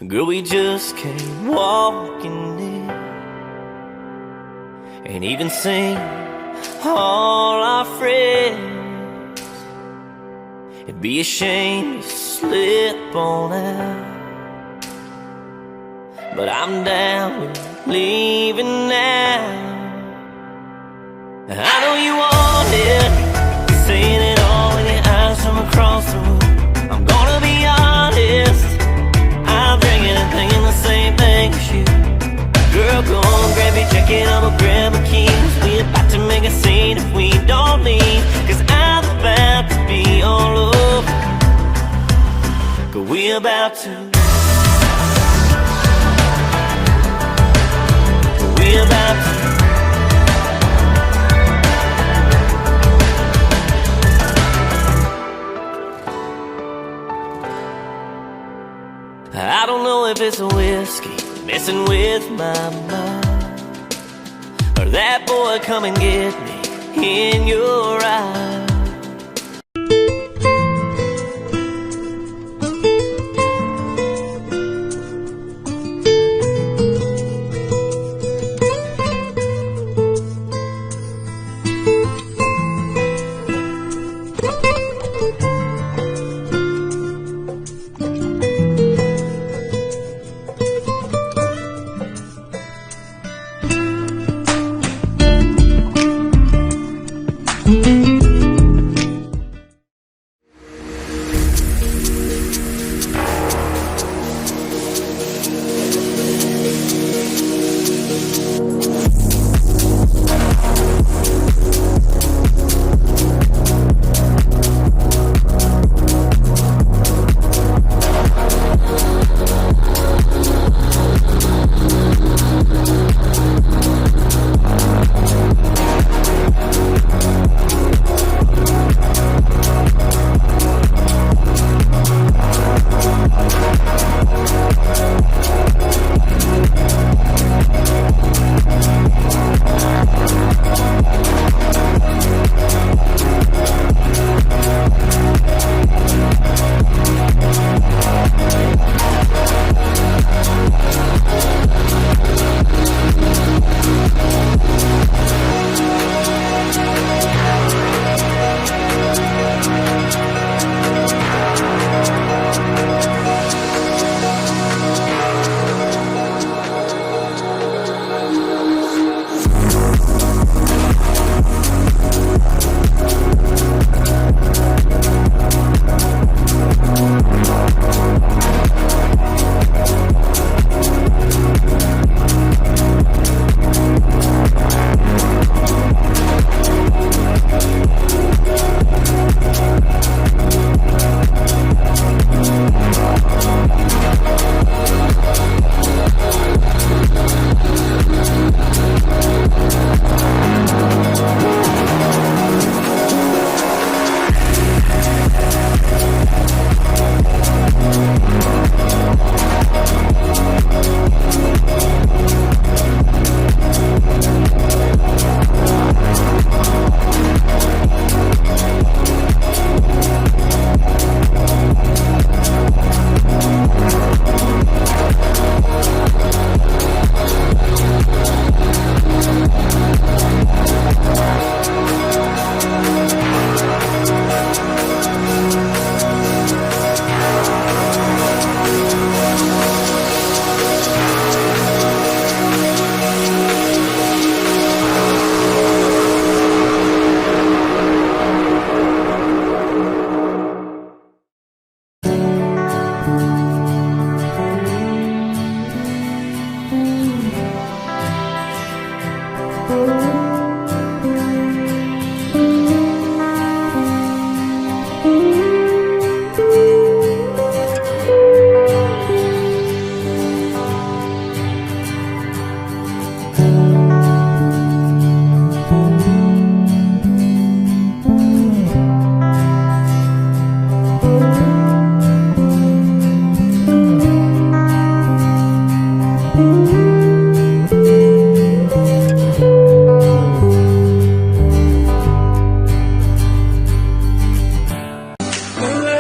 Girl, we just came walking in, ain't even seen all our friends. It'd be a shame to slip on out, but I'm down with leaving now. I know you want it, saying it all with your eyes from across the room. I'm gonna be honest, I'm drinking and thinking the same thing as you. Girl, go on, grab your jacket, I'ma grab my keys. We about to make a scene if we don't leave, cause I'm about to be all over. Cause we about to. We about to. I don't know if it's a whiskey messing with my mind, or that boy come and get me in your eyes.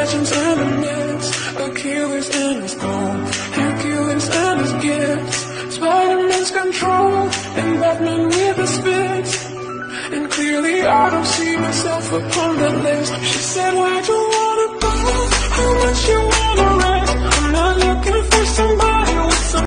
legends and the myths, Achilles in his gold, Hercules and his gifts, Spider-Man's control, and Batman with the spits. And clearly I don't see myself upon that list. She said, where'd you wanna go? How much you wanna